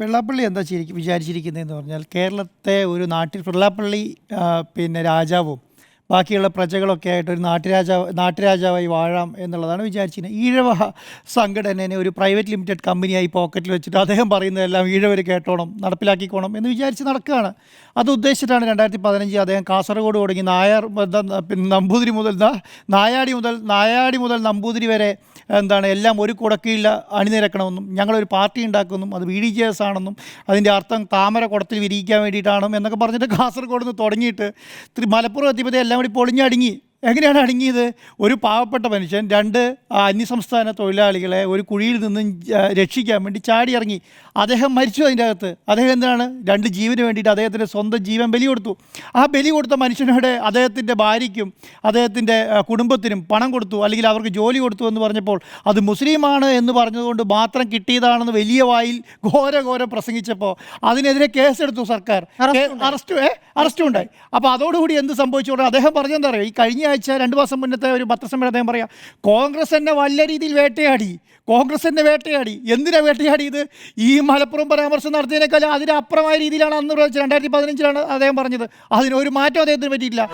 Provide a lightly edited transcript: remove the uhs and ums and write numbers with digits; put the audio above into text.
വെള്ളാപ്പള്ളി എന്താ വിചാരിച്ചിരിക്കുന്നതെന്ന് പറഞ്ഞാൽ കേരളത്തെ ഒരു നാട്ടിൽ വെള്ളാപ്പള്ളി പിന്നെ രാജാവും ബാക്കിയുള്ള പ്രജകളൊക്കെ ആയിട്ട് ഒരു നാട്ടുരാജാവായി വാഴാം എന്നുള്ളതാണ് വിചാരിച്ചിരുന്നത്. ഈഴവ സംഘടനയെ ഒരു പ്രൈവറ്റ് ലിമിറ്റഡ് കമ്പനിയായി പോക്കറ്റിൽ വെച്ചിട്ട് അദ്ദേഹം പറയുന്നതെല്ലാം ഈഴവർ കേട്ടോണം നടപ്പിലാക്കിക്കോണം എന്ന് വിചാരിച്ച് നടക്കുകയാണ്. അത് ഉദ്ദേശിച്ചിട്ടാണ് 2015 അദ്ദേഹം കാസർഗോഡ് തുടങ്ങി നമ്പൂതിരി മുതൽ നായാടി മുതൽ നമ്പൂതിരി വരെ എല്ലാം ഒരു കുടക്കീഴിൽ അണിനിരക്കണമെന്നും ഞങ്ങളൊരു പാർട്ടി ഉണ്ടാക്കുമെന്നും അത് BDJS ആണെന്നും അതിൻ്റെ അർത്ഥം താമര കുടത്തിൽ വിരിയിക്കാൻ വേണ്ടിയിട്ടാണെന്നും എന്നൊക്കെ പറഞ്ഞിട്ട് കാസർഗോഡ് നിന്ന് തുടങ്ങിയിട്ട് മലപ്പുറം എത്തിയപ്പോൾ എല്ലാം കൂടി പൊളിഞ്ഞടുങ്ങി. എങ്ങനെയാണ് അടുങ്ങിയത്? ഒരു പാവപ്പെട്ട മനുഷ്യൻ 2 അന്യസംസ്ഥാന തൊഴിലാളികളെ ഒരു കുഴിയിൽ നിന്നും രക്ഷിക്കാൻ വേണ്ടി ചാടിയിറങ്ങി. അദ്ദേഹം മരിച്ചു. അതിൻ്റെ അകത്ത് അദ്ദേഹം എന്താണ് 2 ജീവന് വേണ്ടിയിട്ട് അദ്ദേഹത്തിൻ്റെ സ്വന്തം ജീവൻ ബലി കൊടുത്തു. ആ ബലി കൊടുത്ത മനുഷ്യനോട് അദ്ദേഹത്തിൻ്റെ ഭാര്യയ്ക്കും അദ്ദേഹത്തിൻ്റെ കുടുംബത്തിനും പണം കൊടുത്തു, അല്ലെങ്കിൽ അവർക്ക് ജോലി കൊടുത്തു എന്ന് പറഞ്ഞപ്പോൾ അത് മുസ്ലിമാണ് എന്ന് പറഞ്ഞതുകൊണ്ട് മാത്രം കിട്ടിയതാണെന്ന് വലിയ വായിൽ ഘോരം പ്രസംഗിച്ചപ്പോൾ അതിനെതിരെ കേസെടുത്തു സർക്കാർ. അറസ്റ്റും ഉണ്ടായി. അപ്പോൾ അതോടുകൂടി എന്ത് സംഭവിച്ചോടെ അദ്ദേഹം പറഞ്ഞെന്താ പറയുക, ഈ കഴിഞ്ഞ ആഴ്ച 2 മാസം മുന്നത്തെ ഒരു പത്രസമ്മേളനം അദ്ദേഹം പറയാം, കോൺഗ്രസ് എന്നെ വല്ല രീതിയിൽ വേട്ടയാടി. എന്തിനാ വേട്ടയാടിയത്? ഈ മലപ്പുറം പരാമർശം നടത്തിയതിനേക്കാൾ അതിനപ്പുറമായ രീതിയിലാണ് അന്ന് 2015 അദ്ദേഹം പറഞ്ഞത്. അതിനൊരു മാറ്റം അദ്ദേഹത്തിന് പറ്റിയിട്ടില്ല.